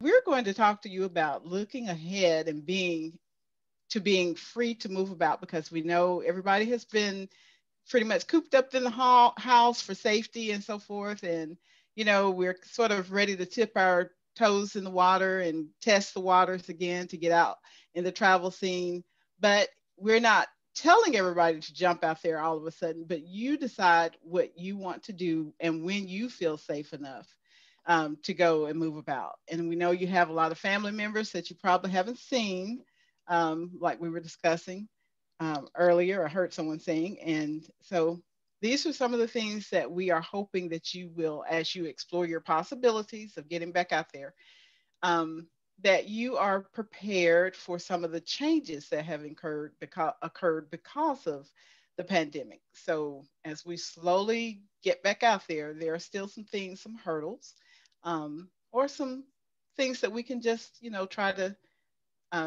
we're going to talk to you about looking ahead and being free to move about, because we know everybody has been pretty much cooped up in the house for safety and so forth. And, we're sort of ready to tip our toes in the water and test the waters again to get out in the travel scene. But we're not telling everybody to jump out there all of a sudden, but you decide what you want to do and when you feel safe enough to go and move about. And we know you have a lot of family members that you probably haven't seen, like we were discussing earlier. I heard someone saying. And so these are some of the things that we are hoping that you will, as you explore your possibilities of getting back out there, that you are prepared for some of the changes that have occurred because of the pandemic. So as we slowly get back out there, there are still some things, some hurdles, or some things that we can just, try to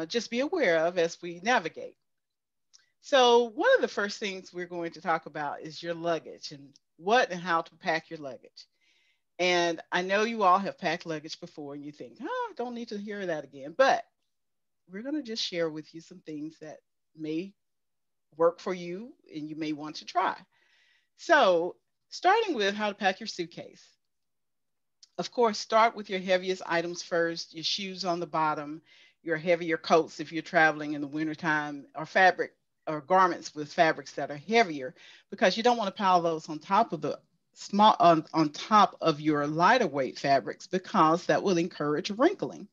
just be aware of as we navigate. So one of the first things we're going to talk about is your luggage and what and how to pack your luggage. And I know you all have packed luggage before and you think, oh, I don't need to hear that again. But we're going to just share with you some things that may work for you and you may want to try. So starting with how to pack your suitcase. Of course, start with your heaviest items first, your shoes on the bottom, your heavier coats if you're traveling in the wintertime, or fabric or garments with fabrics that are heavier, because you don't want to pile those on top of the on top of your lighter weight fabrics, because that will encourage wrinkling.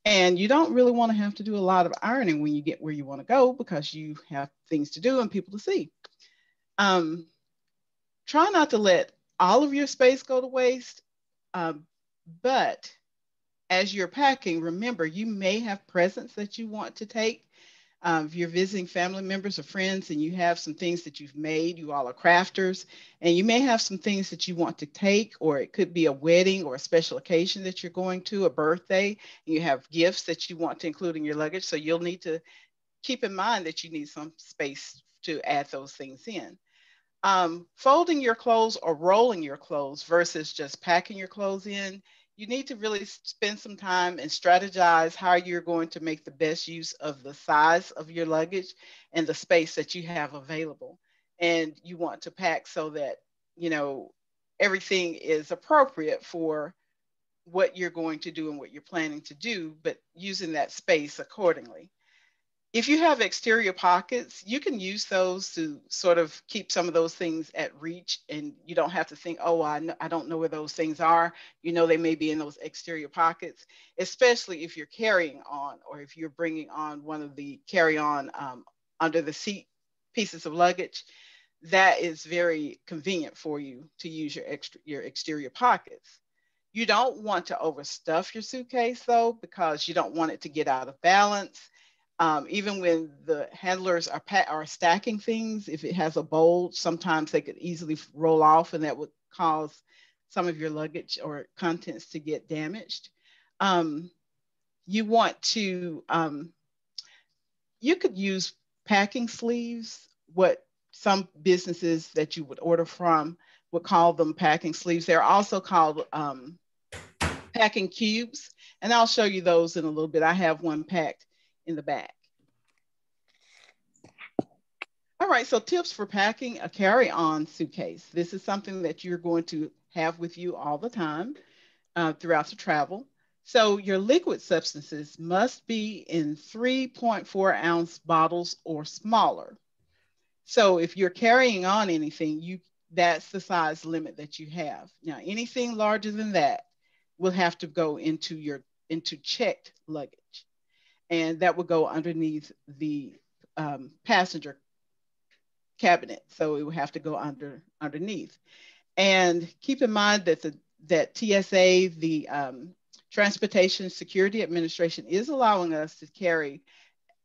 And you don't really want to have to do a lot of ironing when you get where you want to go, because you have things to do and people to see. Try not to let all of your space go to waste, but as you're packing, remember, you may have presents that you want to take. If you're visiting family members or friends and you have some things that you've made, you all are crafters, and you may have some things that you want to take, or it could be a wedding or a special occasion that you're going to, a birthday, and you have gifts that you want to include in your luggage. So you'll need to keep in mind that you need some space to add those things in. Folding your clothes or rolling your clothes versus just packing your clothes in, you need to really spend some time and strategize how you're going to make the best use of the size of your luggage and the space that you have available. And you want to pack so that, everything is appropriate for what you're going to do and what you're planning to do, but using that space accordingly. If you have exterior pockets, you can use those to sort of keep some of those things at reach, and you don't have to think, oh, I don't know where those things are. They may be in those exterior pockets, especially if you're carrying on, or if you're bringing on one of the carry-on under the seat pieces of luggage. That is very convenient for you to use your exterior pockets. You don't want to overstuff your suitcase, though, because you don't want it to get out of balance. Even when the handlers are stacking things, if it has a bulge, sometimes they could easily roll off, and that would cause some of your luggage or contents to get damaged. You want to, you could use packing sleeves. What some businesses that you would order from would call them packing sleeves. They're also called packing cubes, and I'll show you those in a little bit. I have one packed in the back. All right, so tips for packing a carry-on suitcase. This is something that you're going to have with you all the time throughout the travel. So your liquid substances must be in 3.4-ounce bottles or smaller. So if you're carrying on anything, that's the size limit that you have. Now, anything larger than that will have to go into checked luggage, and that will go underneath the passenger cabinet. So it will have to go underneath. And keep in mind that TSA, the Transportation Security Administration, is allowing us to carry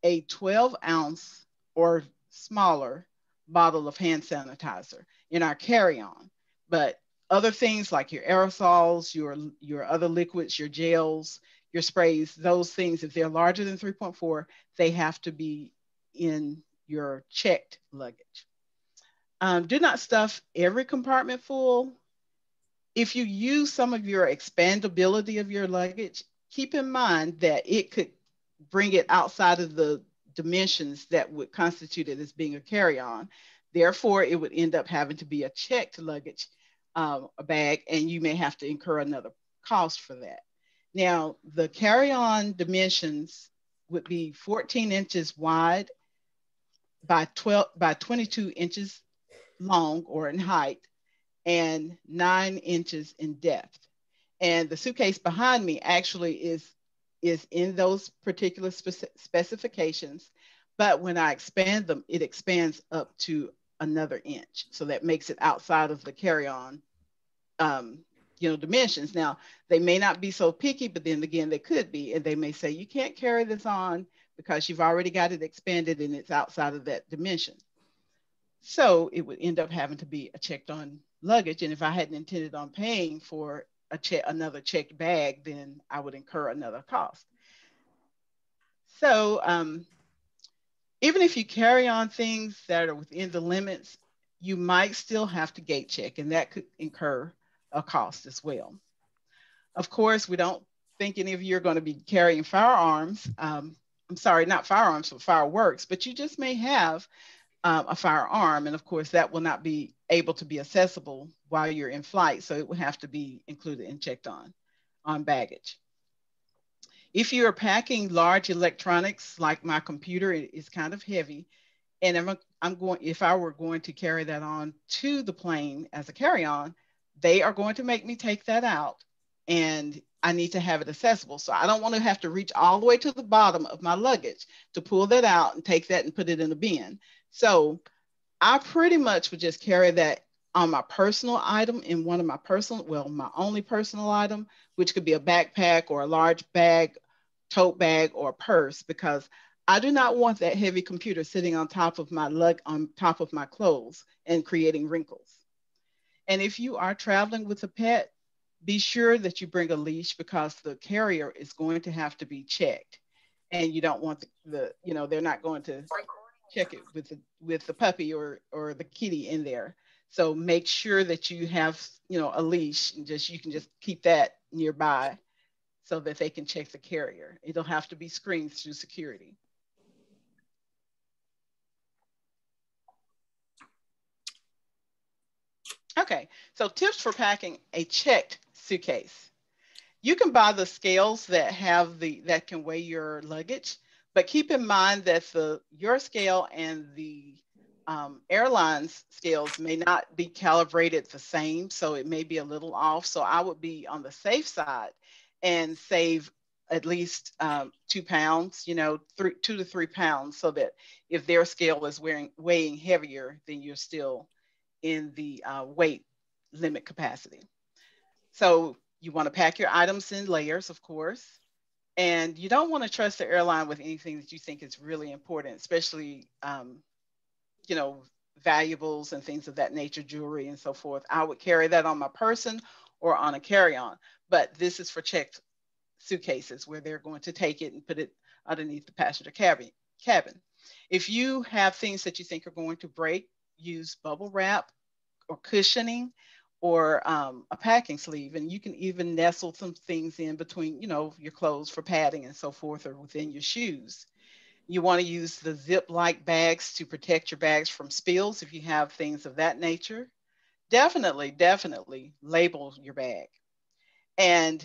a 12-ounce or smaller bottle of hand sanitizer in our carry-on. But other things like your aerosols, your other liquids, your gels, your sprays, those things, if they're larger than 3.4, they have to be in your checked luggage. Do not stuff every compartment full. If you use some of your expandability of your luggage, keep in mind that it could bring it outside of the dimensions that would constitute it as being a carry-on. Therefore, it would end up having to be a checked luggage a bag, and you may have to incur another cost for that. Now, the carry-on dimensions would be 14 inches wide by 22 inches long or in height, and 9 inches in depth. And the suitcase behind me actually is in those particular specifications, but when I expand them, it expands up to another inch. So that makes it outside of the carry-on, dimensions. Now, they may not be so picky, but then again, they could be, and they may say, you can't carry this on because you've already got it expanded and it's outside of that dimension. So it would end up having to be a checked on luggage. And if I hadn't intended on paying for another checked bag, then I would incur another cost. So even if you carry on things that are within the limits, you might still have to gate check, and that could incur a cost as well. Of course, we don't think any of you are going to be carrying firearms. I'm sorry, not firearms, but fireworks, but you just may have a firearm. And of course, that will not be able to be accessible while you're in flight. So it will have to be included and checked on baggage. If you're packing large electronics, like my computer, it is kind of heavy. And if I were going to carry that on to the plane as a carry-on, they are going to make me take that out, and I need to have it accessible. So I don't want to have to reach all the way to the bottom of my luggage to pull that out and take that and put it in a bin. So I pretty much would just carry that on my personal item in one of my my only personal item, which could be a backpack or a large bag, tote bag, or a purse, because I do not want that heavy computer sitting on top of on top of my clothes and creating wrinkles. And if you are traveling with a pet, be sure that you bring a leash, because the carrier is going to have to be checked. And you don't want they're not going to check it with the puppy or the kitty in there. So make sure that you have, a leash, and you can just keep that nearby so that they can check the carrier. It'll have to be screened through security. Okay, so tips for packing a checked suitcase. You can buy the scales that can weigh your luggage, but keep in mind that your scale and the airline's scales may not be calibrated the same, so it may be a little off. So I would be on the safe side and save at least 2 pounds, 2 to 3 pounds, so that if their scale is weighing heavier, then you're still in the weight limit capacity. So you want to pack your items in layers, of course, and you don't want to trust the airline with anything that you think is really important, especially, valuables and things of that nature, jewelry and so forth. I would carry that on my person or on a carry-on, but this is for checked suitcases where they're going to take it and put it underneath the passenger cabin. If you have things that you think are going to break, use bubble wrap or cushioning, or a packing sleeve. And you can even nestle some things in between, your clothes for padding and so forth, or within your shoes. You want to use the zip-like bags to protect your bags from spills if you have things of that nature. Definitely label your bag. And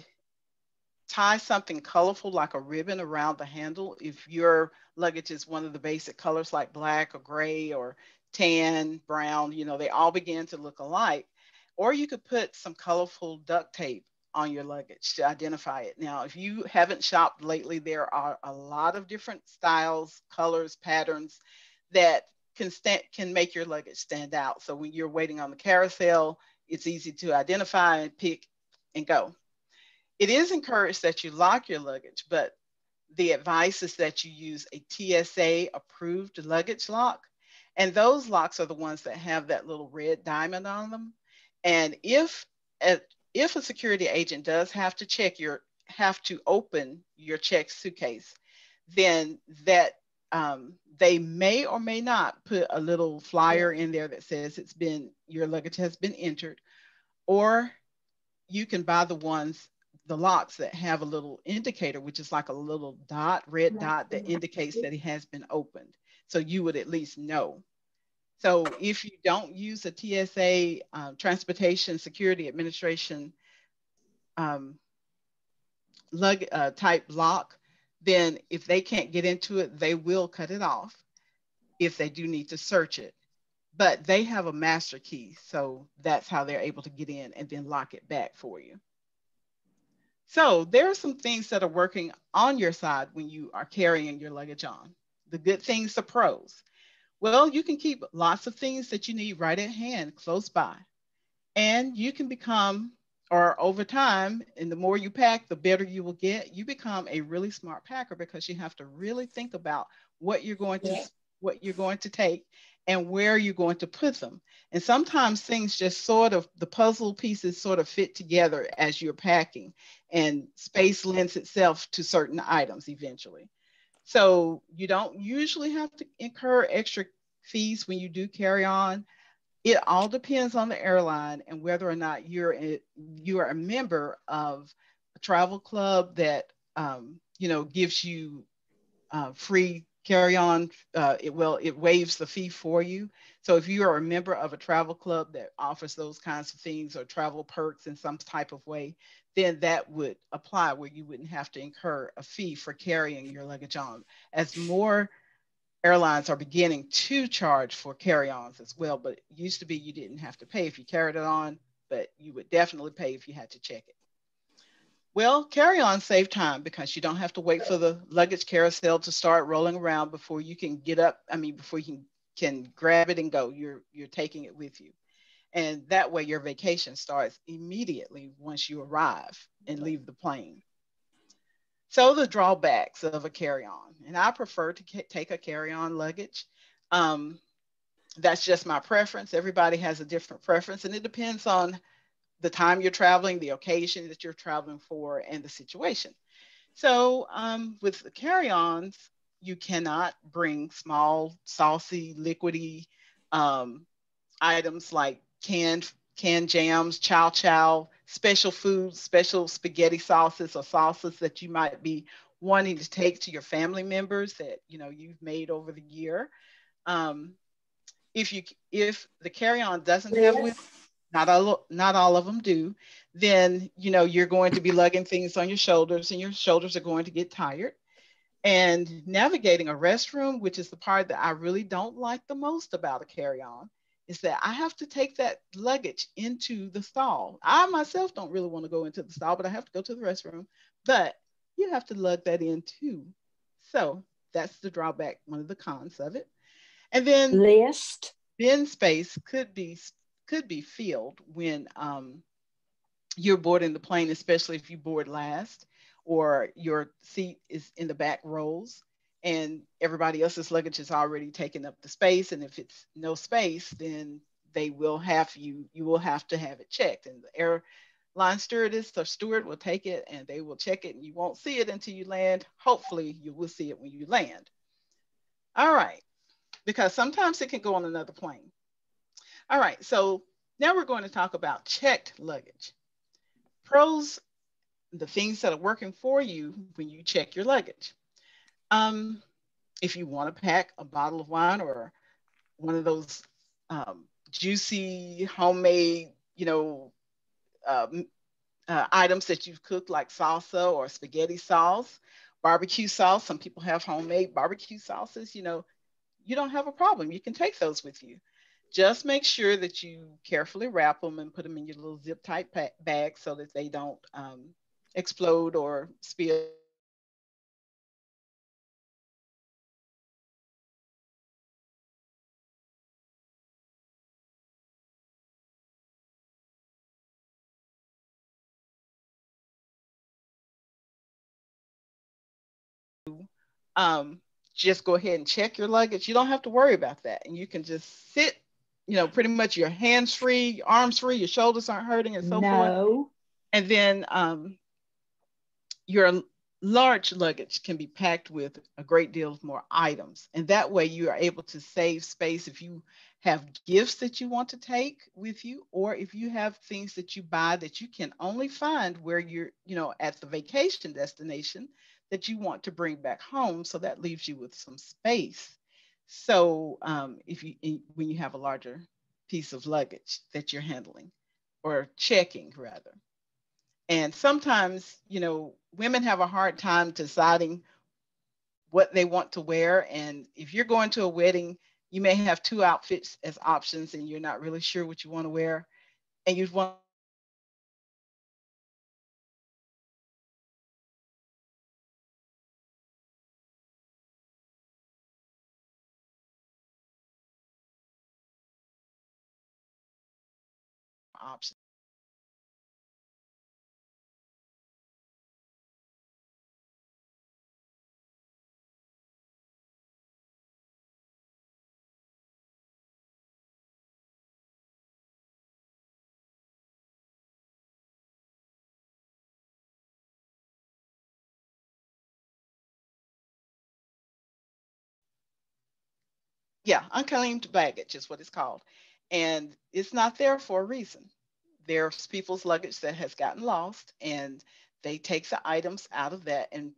tie something colorful like a ribbon around the handle. If your luggage is one of the basic colors like black or gray or tan, brown, they all begin to look alike. Or you could put some colorful duct tape on your luggage to identify it. Now, if you haven't shopped lately, there are a lot of different styles, colors, patterns that can make your luggage stand out. So when you're waiting on the carousel, it's easy to identify and pick and go. It is encouraged that you lock your luggage, but the advice is that you use a TSA approved luggage lock. And those locks are the ones that have that little red diamond on them. And if a security agent does have to open your checked suitcase, then that they may or may not put a little flyer in there that says your luggage has been entered, or you can buy the ones the locks that have a little indicator, which is like a little dot, red dot that indicates that it has been opened. So you would at least know. So if you don't use a TSA, Transportation Security Administration um, type lock, then if they can't get into it, they will cut it off if they do need to search it. But they have a master key, so that's how they're able to get in and then lock it back for you. So there are some things that are working on your side when you are carrying your luggage on. The good things, the pros. Well, you can keep lots of things that you need right at hand, close by. And you can become, or over time, and the more you pack, the better you will get. You become a really smart packer because you have to really think about what you're going to take and where you're going to put them. And sometimes things just sort of, the puzzle pieces sort of fit together as you're packing, and space lends itself to certain items eventually. So you don't usually have to incur extra fees when you do carry on. It all depends on the airline and whether or not you are a member of a travel club that gives you free carry-on. It waives the fee for you. So if you are a member of a travel club that offers those kinds of things or travel perks in some type of way, then that would apply where you wouldn't have to incur a fee for carrying your luggage on. As more airlines are beginning to charge for carry-ons as well, but it used to be you didn't have to pay if you carried it on, but you would definitely pay if you had to check it. Well, carry-on save time because you don't have to wait for the luggage carousel to start rolling around before you can get up. Before you can grab it and go, you're taking it with you. And that way your vacation starts immediately once you arrive and leave the plane. So the drawbacks of a carry-on, and I prefer to take a carry-on luggage. Um, that's just my preference. Everybody has a different preference, and it depends on the time you're traveling, the occasion that you're traveling for, and the situation. So with the carry-ons, you cannot bring small, saucy, liquidy um, items like canned jams, chow chow, special foods, special spaghetti sauces or sauces that you might be wanting to take to your family members that you've made over the year. Um, if the carry-on doesn't have wheels, not all of them do, then you're going to be lugging things on your shoulders, and your shoulders are going to get tired. And navigating a restroom, which is the part that I really don't like the most about a carry-on, is that I have to take that luggage into the stall. I myself don't really want to go into the stall, but I have to go to the restroom. But you have to lug that in too. So that's the drawback, one of the cons of it. And then list bin space could be filled when you're boarding the plane, especially if you board last or your seat is in the back rows and everybody else's luggage is already taking up the space. And if it's no space, then you will have to have it checked. And the airline stewardess or steward will take it and they will check it, and you won't see it until you land. Hopefully you will see it when you land. All right, because sometimes it can go on another plane. All right, so now we're going to talk about checked luggage. Pros, the things that are working for you when you check your luggage. Um, if you want to pack a bottle of wine or one of those juicy homemade, um, items that you've cooked like salsa or spaghetti sauce, barbecue sauce. Some people have homemade barbecue sauces. You don't have a problem. You can take those with you. Just make sure that you carefully wrap them and put them in your little zip tight bag so that they don't explode or spill. Um, just go ahead and check your luggage. You don't have to worry about that. And you can just sit, pretty much your hands free, your arms free, your shoulders aren't hurting and so forth. no And then your large luggage can be packed with a great deal of more items. And that way you are able to save space if you have gifts that you want to take with you, or if you have things that you buy that you can only find where you're, at the vacation destination that you want to bring back home. So that leaves you with some space. So when you have a larger piece of luggage that you're handling or checking rather. And sometimes, women have a hard time deciding what they want to wear. And if you're going to a wedding, you may have two outfits as options and you're not really sure what you want to wear. And you want options. Yeah, unclaimed baggage is what it's called. And it's not there for a reason. There's people's luggage that has gotten lost and they take the items out of that and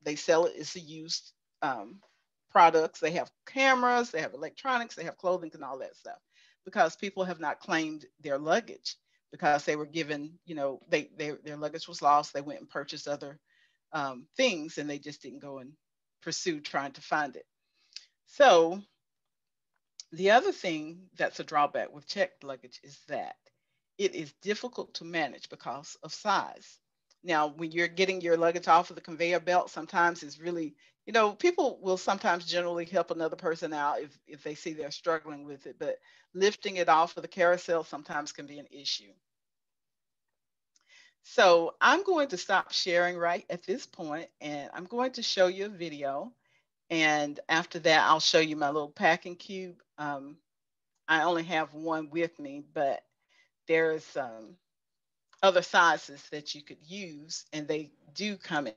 they sell it as a used um, products. They have cameras, they have electronics, they have clothing and all that stuff because people have not claimed their luggage because they were given, their luggage was lost. They went and purchased other things and they just didn't go and pursue trying to find it. So the other thing that's a drawback with checked luggage is that it is difficult to manage because of size. Now, when you're getting your luggage off of the conveyor belt, sometimes it's really, people will sometimes generally help another person out if they see they're struggling with it, but lifting it off of the carousel sometimes can be an issue. So I'm going to stop sharing right at this point, and I'm going to show you a video. And after that, I'll show you my little packing cube. I only have one with me, but there's other sizes that you could use, and they do come in.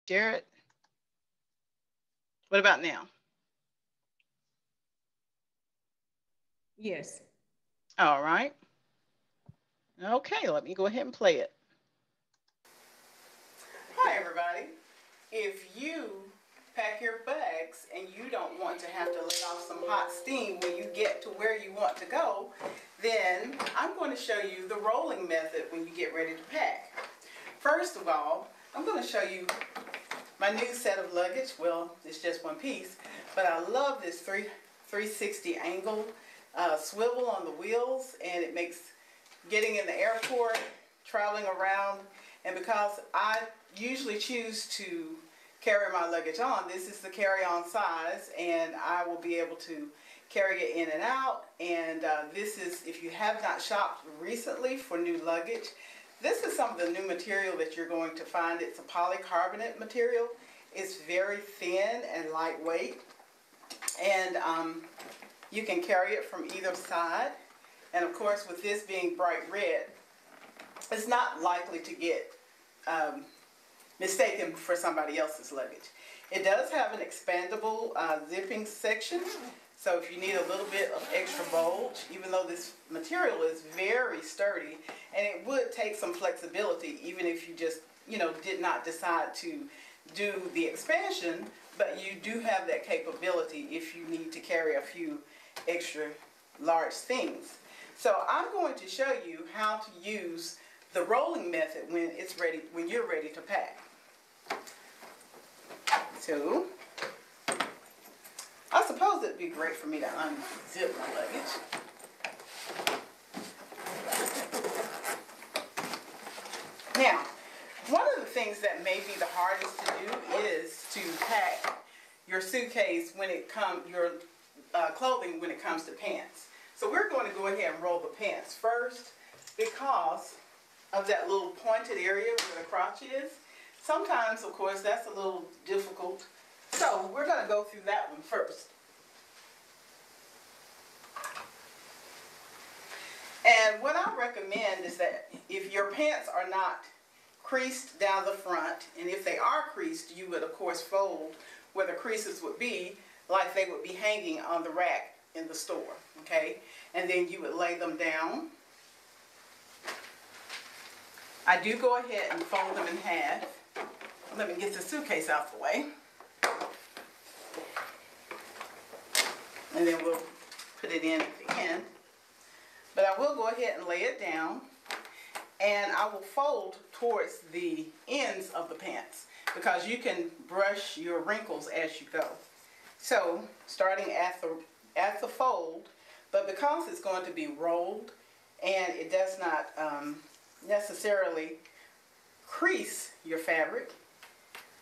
Jared, what about now? Yes. All right. Okay, let me go ahead and play it. Hi, everybody. If you pack your bags and you don't want to have to let off some hot steam when you get to where you want to go, then I'm going to show you the rolling method when you get ready to pack. First of all, I'm going to show you my new set of luggage. Well, it's just one piece, but I love this 360 angle swivel on the wheels, and it makes getting in the airport, traveling around, and because I usually choose to carry my luggage on, this is the carry-on size, and I will be able to carry it in and out. And this is, if you have not shopped recently for new luggage, this is some of the new material that you're going to find. It's a polycarbonate material. It's very thin and lightweight, and you can carry it from either side. And of course, with this being bright red, it's not likely to get mistaken for somebody else's luggage. It does have an expandable zipping section, so if you need a little bit of extra bulge, even though this material is very sturdy, and it would take some flexibility even if you just, did not decide to do the expansion, but you do have that capability if you need to carry a few extra large things. So I'm going to show you how to use the rolling method when you're ready to pack. So I suppose it'd be great for me to unzip my luggage. Now, one of the things that may be the hardest to do is to pack your suitcase when it comes, your clothing when it comes to pants. So we're going to go ahead and roll the pants first because of that little pointed area where the crotch is. sometimes, of course, that's a little difficult. So we're going to go through that one first. And what I recommend is that if your pants are not creased down the front, and if they are creased, you would of course fold where the creases would be, like they would be hanging on the rack in the store, okay? And then you would lay them down. I do go ahead and fold them in half. Let me get the suitcase out the way. And then we'll put it in at the end. But I will go ahead and lay it down, and I will fold towards the ends of the pants because you can brush your wrinkles as you go. So starting at the fold, but because it's going to be rolled and it does not necessarily crease your fabric,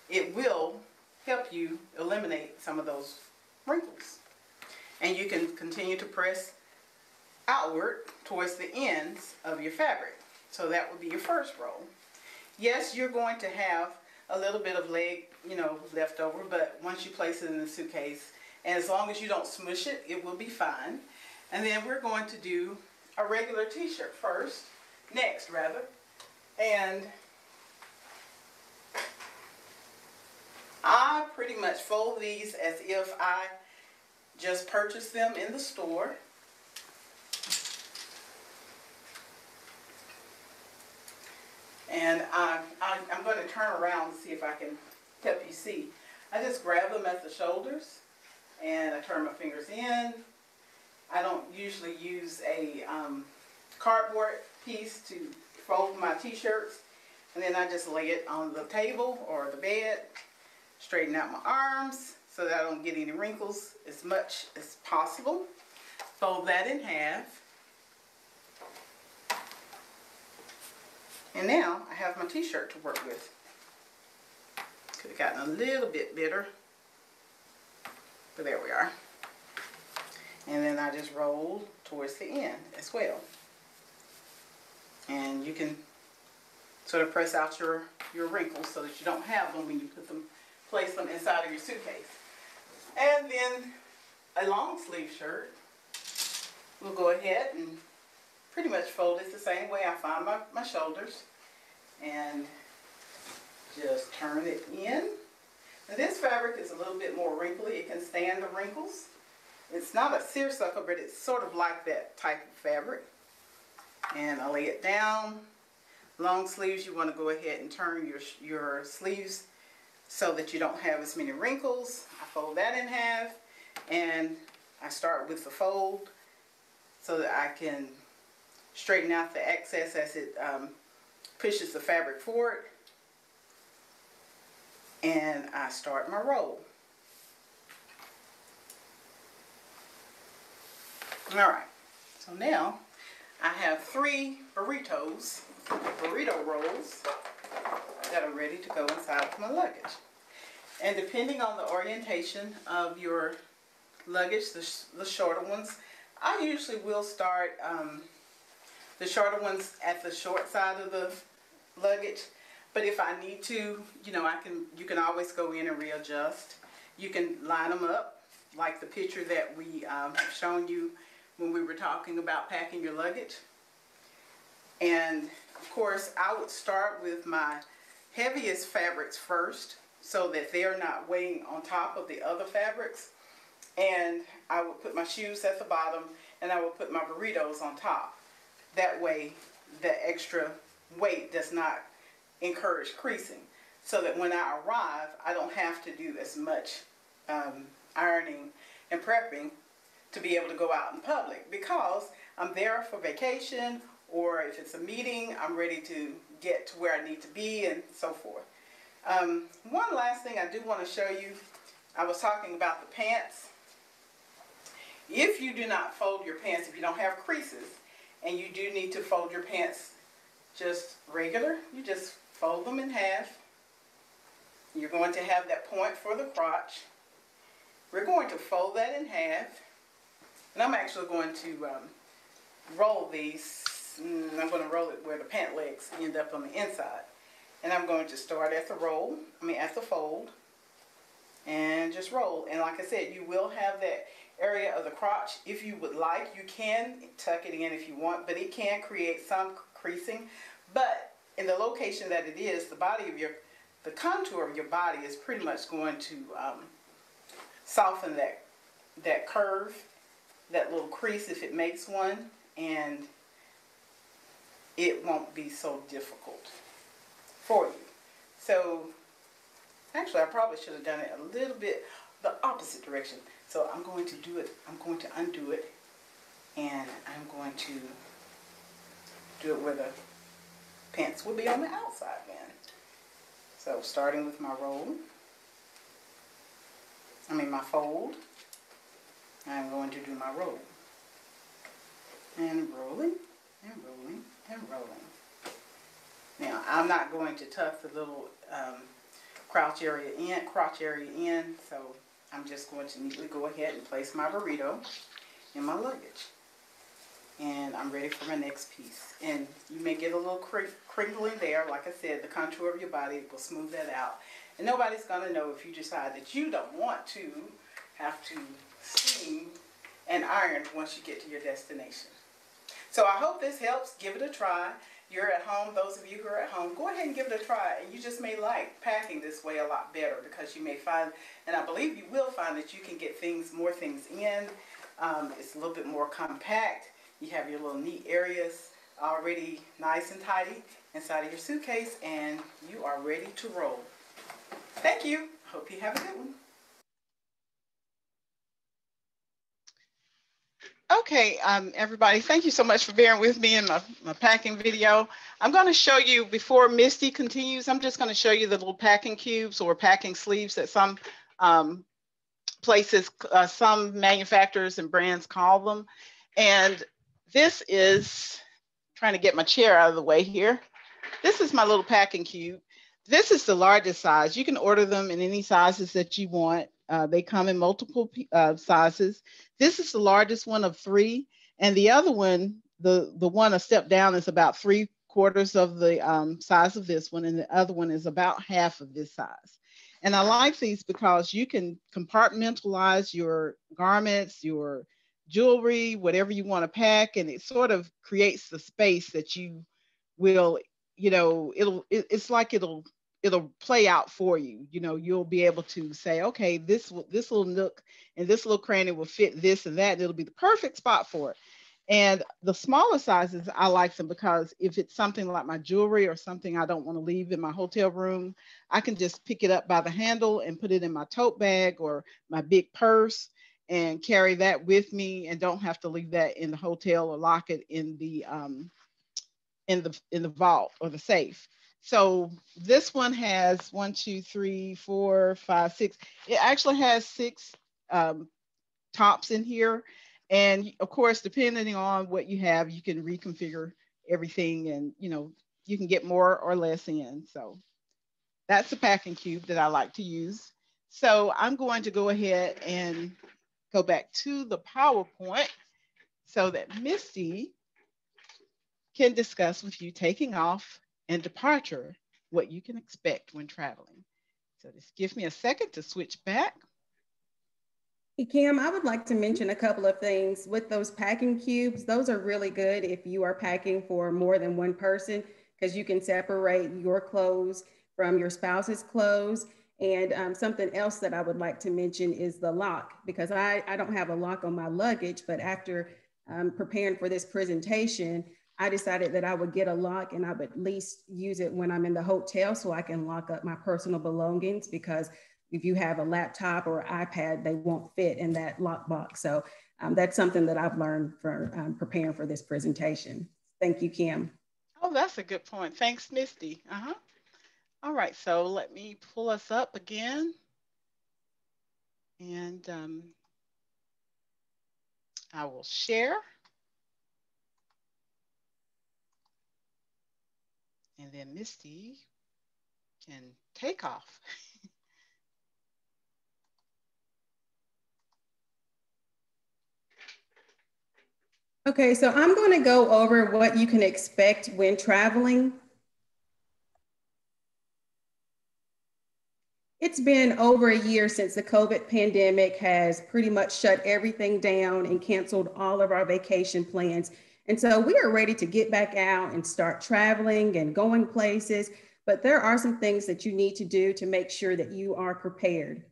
it will help you eliminate some of those wrinkles. And you can continue to press outward towards the ends of your fabric. So that would be your first roll. Yes, you're going to have a little bit of leg, left over, but once you place it in the suitcase, and as long as you don't smush it, it will be fine. And then we're going to do a regular t-shirt next. And I pretty much fold these as if I just purchased them in the store. And I'm going to turn around to see if I can help you see. I just grab them at the shoulders and I turn my fingers in. I don't usually use a cardboard piece to fold my t-shirts. And then I just lay it on the table or the bed, straighten out my arms so that I don't get any wrinkles as much as possible. Fold that in half. And now I have my t-shirt to work with. Could have gotten a little bit bitter, but there we are. And then I just roll towards the end as well. And you can sort of press out your wrinkles so that you don't have them when you place them inside of your suitcase. And then a long sleeve shirt, we'll go ahead and pretty much fold it the same way. I find my shoulders and just turn it in. And this fabric is a little bit more wrinkly. It can stand the wrinkles. It's not a seersucker, but it's sort of like that type of fabric. And I lay it down. Long sleeves, you want to go ahead and turn your sleeves so that you don't have as many wrinkles. I fold that in half, and I start with the fold so that I can straighten out the excess as it pushes the fabric forward. And I start my roll. Alright, so now I have 3 burrito rolls that are ready to go inside of my luggage. And depending on the orientation of your luggage, the shorter ones, I usually will start the shorter ones at the short side of the luggage. But if I need to, you can always go in and readjust. You can line them up like the picture that we have shown you when we were talking about packing your luggage. And of course, I would start with my heaviest fabrics first so that they're not weighing on top of the other fabrics. And I would put my shoes at the bottom and I would put my burritos on top. That way, the extra weight does not encourage creasing, so that when I arrive, I don't have to do as much ironing and prepping to be able to go out in public, because I'm there for vacation, or if it's a meeting, I'm ready to get to where I need to be and so forth. One last thing I do want to show you, I was talking about the pants. If you do not fold your pants, if you don't have creases, and you do need to fold your pants just regular, you just fold them in half. You're going to have that point for the crotch. We're going to fold that in half. And I'm actually going to roll these. I'm going to roll it where the pant legs end up on the inside. And I'm going to start at the at the fold, and just roll. And like I said, you will have that area of the crotch. If you would like, you can tuck it in if you want, but it can create some creasing. But in the location that it is, the contour of your body is pretty much going to soften that curve, that little crease if it makes one, and it won't be so difficult for you. So actually, I probably should have done it a little bit the opposite direction. So I'm going to do it, I'm going to undo it, and I'm going to do it where the pants will be on the outside then. So starting with my my fold, I'm going to do my roll. And rolling, and rolling, and rolling. Now, I'm not going to tuck the little crotch area in, so I'm just going to neatly go ahead and place my burrito in my luggage. And I'm ready for my next piece. And you may get a little crinkling there. Like I said, the contour of your body will smooth that out. And nobody's going to know if you decide that you don't want to have to steam and iron once you get to your destination. So I hope this helps. Give it a try. You're at home, those of you who are at home, go ahead and give it a try. And you just may like packing this way a lot better, because you may find, and I believe you will find, that you can get more things in. It's a little bit more compact. You have your little neat areas already nice and tidy inside of your suitcase, and you are ready to roll. Thank you. Hope you have a good one. Okay, everybody, thank you so much for bearing with me in my packing video. I'm going to show you, before Misty continues, I'm just going to show you the little packing cubes or packing sleeves that some places, some manufacturers and brands call them. And this is, trying to get my chair out of the way here. This is my little packing cube. This is the largest size. You can order them in any sizes that you want. They come in multiple sizes. This is the largest one of 3. And the other one, the one a step down, is about 3/4 of the size of this one. And the other one is about half of this size. And I like these because you can compartmentalize your garments, your jewelry, whatever you want to pack, and it sort of creates the space that you will, it's like it'll play out for you. You'll be able to say, okay, this little nook and this little cranny will fit this and that, and it'll be the perfect spot for it. And the smaller sizes, I like them because if it's something like my jewelry or something I don't want to leave in my hotel room, I can just pick it up by the handle and put it in my tote bag or my big purse and carry that with me, and don't have to leave that in the hotel or lock it in the vault or the safe. So this one has 1, 2, 3, 4, 5, 6. It actually has 6 tops in here. And of course, depending on what you have, you can reconfigure everything, and you can get more or less in. So that's the packing cube that I like to use. So I'm going to go ahead and go back to the PowerPoint so that Misty can discuss with you taking off and departure, what you can expect when traveling. So just give me a second to switch back. Hey, Kim, I would like to mention a couple of things with those packing cubes. Those are really good if you are packing for more than one person, because you can separate your clothes from your spouse's clothes. And something else that I would like to mention is the lock, because I don't have a lock on my luggage, but after preparing for this presentation, I decided that I would get a lock, and I would at least use it when I'm in the hotel so I can lock up my personal belongings, because if you have a laptop or iPad, they won't fit in that lockbox. So that's something that I've learned from preparing for this presentation. Thank you, Kim. Oh, that's a good point. Thanks, Misty. All right, so let me pull us up again. And I will share. And then Misty can take off. Okay, so I'm going to go over what you can expect when traveling. It's been over a year since the COVID pandemic has pretty much shut everything down and canceled all of our vacation plans. And so we are ready to get back out and start traveling and going places. But there are some things that you need to do to make sure that you are prepared.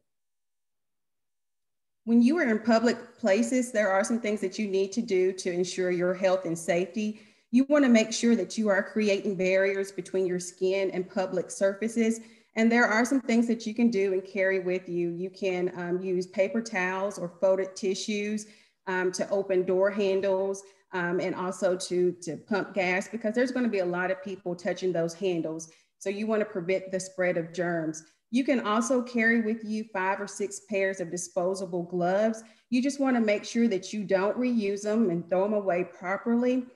When you are in public places, there are some things that you need to do to ensure your health and safety. You want to make sure that you are creating barriers between your skin and public surfaces. And there are some things that you can do and carry with you. You can use paper towels or folded tissues to open door handles and also to pump gas, because there's going to be a lot of people touching those handles. So you want to prevent the spread of germs. You can also carry with you 5 or 6 pairs of disposable gloves. You just want to make sure that you don't reuse them and throw them away properly.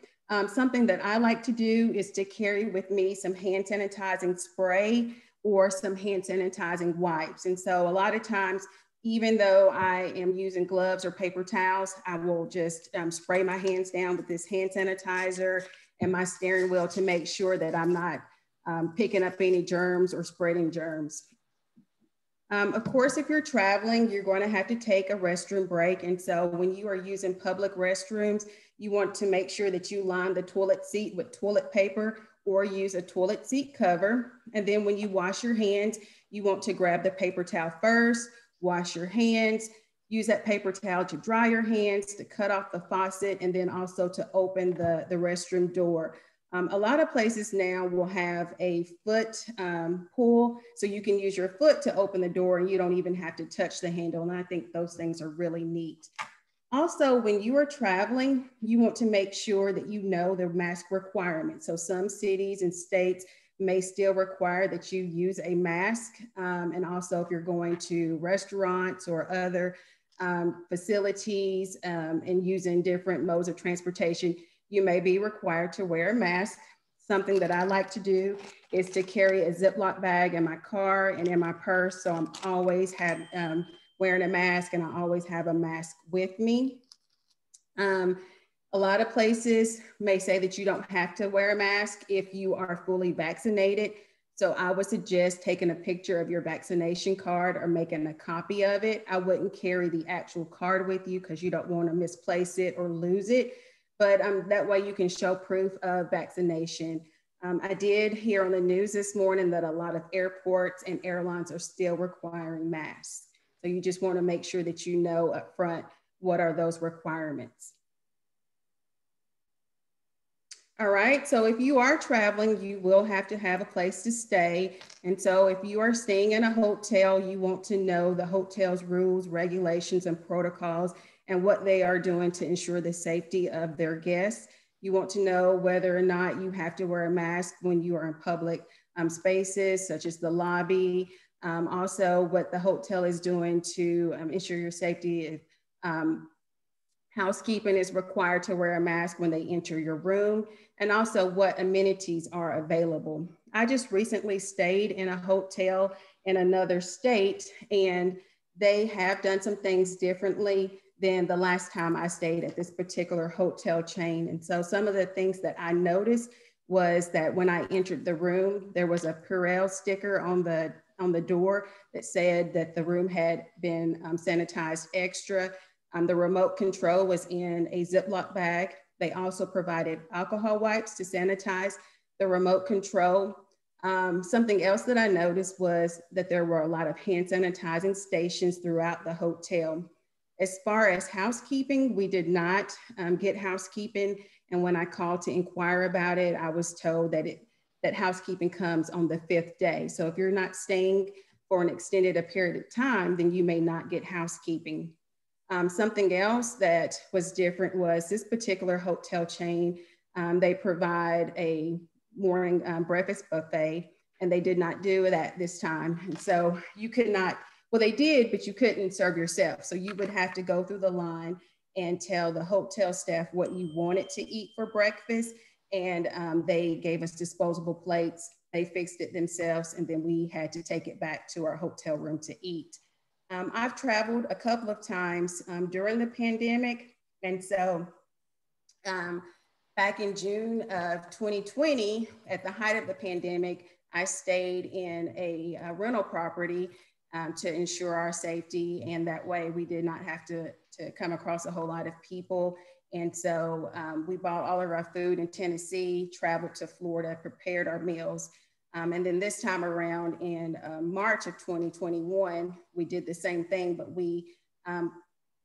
Something that I like to do is to carry with me some hand sanitizing spray or some hand sanitizing wipes. And so a lot of times, even though I am using gloves or paper towels, I will just spray my hands down with this hand sanitizer and my steering wheel to make sure that I'm not picking up any germs or spreading germs. Of course, if you're traveling, you're going to have to take a restroom break. And so when you are using public restrooms, you want to make sure that you line the toilet seat with toilet paper or use a toilet seat cover. And then when you wash your hands, you want to grab the paper towel first, wash your hands, use that paper towel to dry your hands, to cut off the faucet, and then also to open the restroom door. A lot of places now will have a foot pull, so you can use your foot to open the door and you don't even have to touch the handle. And I think those things are really neat. Also, when you are traveling, you want to make sure that you know the mask requirements. So some cities and states may still require that you use a mask. And also if you're going to restaurants or other facilities and using different modes of transportation, you may be required to wear a mask. Something that I like to do is to carry a Ziploc bag in my car and in my purse. So I'm always wearing a mask, and I always have a mask with me. A lot of places may say that you don't have to wear a mask if you are fully vaccinated. So I would suggest taking a picture of your vaccination card or making a copy of it. I wouldn't carry the actual card with you because you don't want to misplace it or lose it. But that way you can show proof of vaccination. I did hear on the news this morning that a lot of airports and airlines are still requiring masks. So you just want to make sure that you know up front what are those requirements. All right, so if you are traveling, you will have to have a place to stay. And so if you are staying in a hotel, you want to know the hotel's rules, regulations, and protocols, and what they are doing to ensure the safety of their guests. You want to know whether or not you have to wear a mask when you are in public spaces, such as the lobby. Also, what the hotel is doing to ensure your safety. If housekeeping is required to wear a mask when they enter your room, and also what amenities are available. I just recently stayed in a hotel in another state, and they have done some things differently than the last time I stayed at this particular hotel chain. And so some of the things that I noticed was that when I entered the room, there was a Purell sticker on the door that said that the room had been sanitized extra. The remote control was in a Ziploc bag. They also provided alcohol wipes to sanitize the remote control. Something else that I noticed was that there were a lot of hand sanitizing stations throughout the hotel. As far as housekeeping, we did not get housekeeping. And when I called to inquire about it, I was told that housekeeping comes on the 5th day. So if you're not staying for an extended period of time, then you may not get housekeeping. Something else that was different was this particular hotel chain, they provide a morning breakfast buffet, and they did not do that this time. And so you could not, well, they did, but you couldn't serve yourself. So you would have to go through the line and tell the hotel staff what you wanted to eat for breakfast. And they gave us disposable plates. They fixed it themselves, and then we had to take it back to our hotel room to eat. I've traveled a couple of times during the pandemic. And so back in June of 2020, at the height of the pandemic, I stayed in a rental property, to ensure our safety. And that way we did not have to come across a whole lot of people. And so we bought all of our food in Tennessee, traveled to Florida, prepared our meals. And then this time around in March of 2021, we did the same thing, but we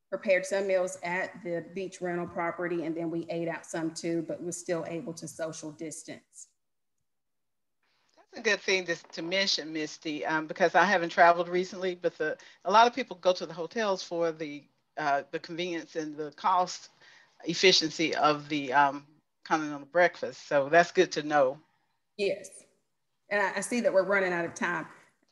prepared some meals at the beach rental property, and then we ate out some too, but was still able to social distance. That's a good thing to mention, Misty, because I haven't traveled recently, but a lot of people go to the hotels for the convenience and the cost efficiency of the continental breakfast. So that's good to know. Yes. And I see that we're running out of time.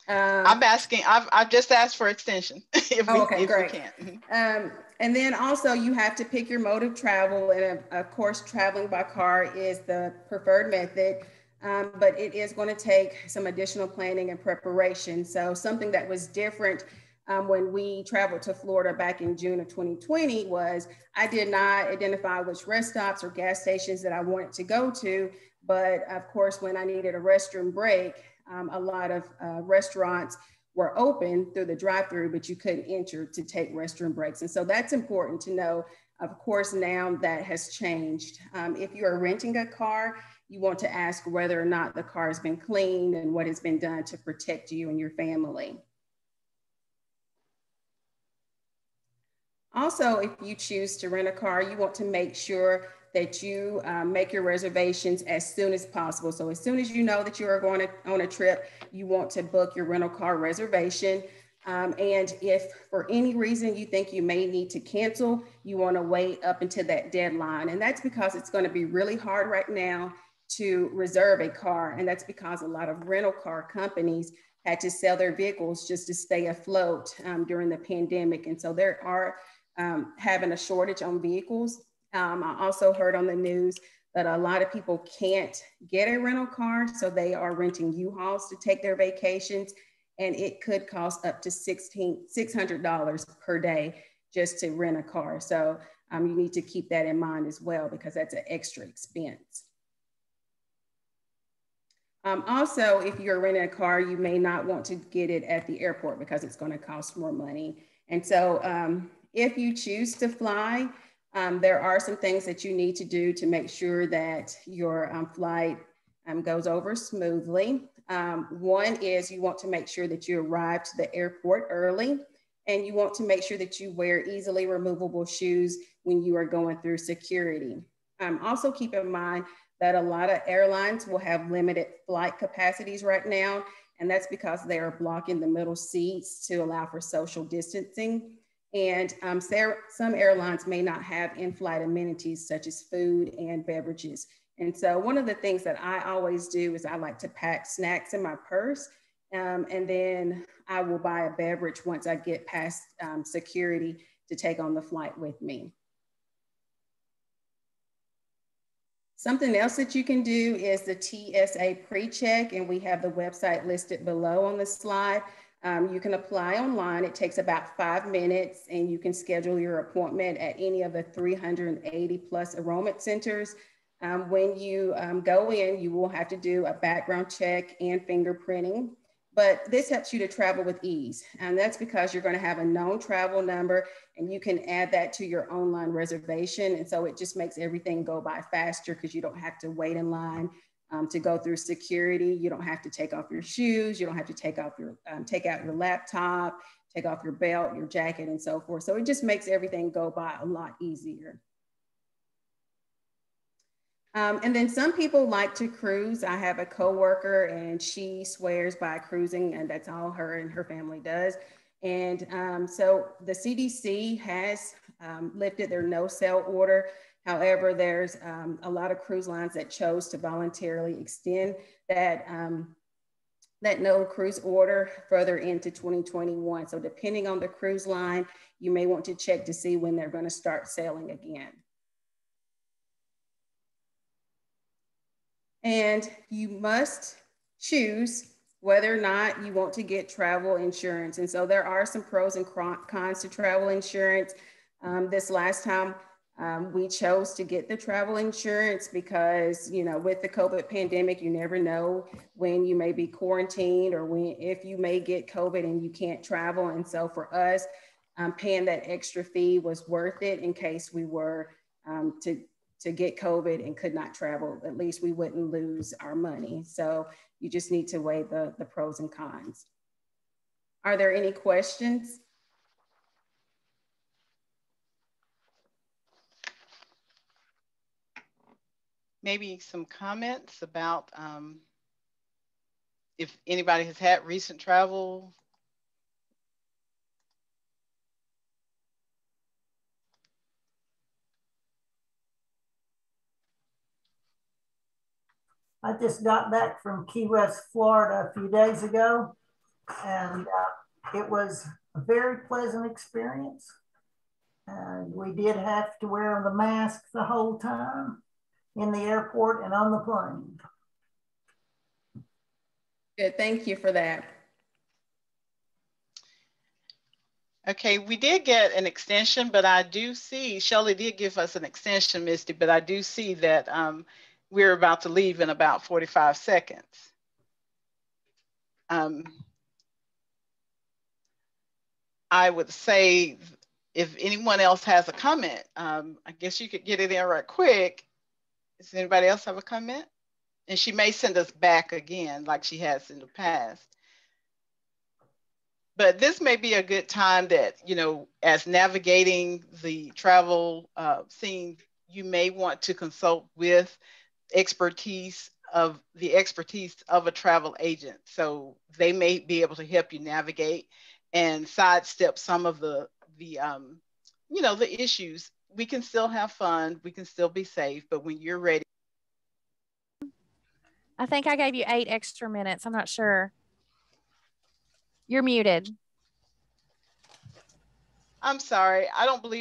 I've just asked for extension if okay, we great. can. And then also you have to pick your mode of travel. And of course, traveling by car is the preferred method, but it is going to take some additional planning and preparation. So something that was different when we traveled to Florida back in June of 2020 was I did not identify which rest stops or gas stations that I wanted to go to. But of course, when I needed a restroom break, a lot of restaurants were open through the drive-through, but you couldn't enter to take restroom breaks. And so that's important to know. Of course, now that has changed. If you are renting a car, you want to ask whether or not the car has been cleaned and what has been done to protect you and your family. Also, if you choose to rent a car, you want to make sure that you make your reservations as soon as possible. So as soon as you know that you are going on a trip, you want to book your rental car reservation. And if for any reason you think you may need to cancel, you want to wait up until that deadline. And that's because it's going to be really hard right now to reserve a car. And that's because a lot of rental car companies had to sell their vehicles just to stay afloat during the pandemic. And so there are having a shortage on vehicles. I also heard on the news that a lot of people can't get a rental car, so they are renting U-Hauls to take their vacations, and it could cost up to $600 per day just to rent a car. So you need to keep that in mind as well, because that's an extra expense. Also, if you're renting a car, you may not want to get it at the airport because it's going to cost more money. And so if you choose to fly, there are some things that you need to do to make sure that your flight goes over smoothly. One is you want to make sure that you arrive to the airport early, and you want to make sure that you wear easily removable shoes when you are going through security. Also keep in mind that a lot of airlines will have limited flight capacities right now, and that's because they are blocking the middle seats to allow for social distancing. And some airlines may not have in-flight amenities such as food and beverages. And so one of the things that I always do is I like to pack snacks in my purse, and then I will buy a beverage once I get past security to take on the flight with me. Something else that you can do is the TSA PreCheck, and we have the website listed below on the slide. You can apply online. It takes about 5 minutes, and you can schedule your appointment at any of the 380 plus enrollment centers. When you go in, you will have to do a background check and fingerprinting, but this helps you to travel with ease. And that's because you're going to have a known travel number, and you can add that to your online reservation. And so it just makes everything go by faster because you don't have to wait in line to go through security. You don't have to take off your shoes. You don't have to take out your laptop, take off your belt, your jacket, and so forth. So it just makes everything go by a lot easier. And then some people like to cruise. I have a coworker, and she swears by cruising, and that's all her and her family does. And so the CDC has lifted their no sail order. However, there's a lot of cruise lines that chose to voluntarily extend that no cruise order further into 2021. So depending on the cruise line, you may want to check to see when they're going to start sailing again. And you must choose whether or not you want to get travel insurance. And so there are some pros and cons to travel insurance. This last time, We chose to get the travel insurance because, you know, with the COVID pandemic, you never know when you may be quarantined or if you may get COVID and you can't travel. And so for us, paying that extra fee was worth it in case we were to get COVID and could not travel. At least we wouldn't lose our money. So you just need to weigh the pros and cons. Are there any questions? Maybe some comments about if anybody has had recent travel. I just got back from Key West, Florida a few days ago, and it was a very pleasant experience. And we did have to wear the mask the whole time in the airport and on the plane. Good, thank you for that. Okay, we did get an extension, but I do see, Shelley did give us an extension, Misty, but I do see that we're about to leave in about 45 seconds. I would say if anyone else has a comment, I guess you could get it in right quick. Does anybody else have a comment? And she may send us back again like she has in the past. But this may be a good time that, you know, as navigating the travel scene, you may want to consult with the expertise of a travel agent. So they may be able to help you navigate and sidestep some of the you know, the issues. We can still have fun, we can still be safe, but when you're ready. I think I gave you 8 extra minutes. I'm not sure. You're muted. I'm sorry, I don't believe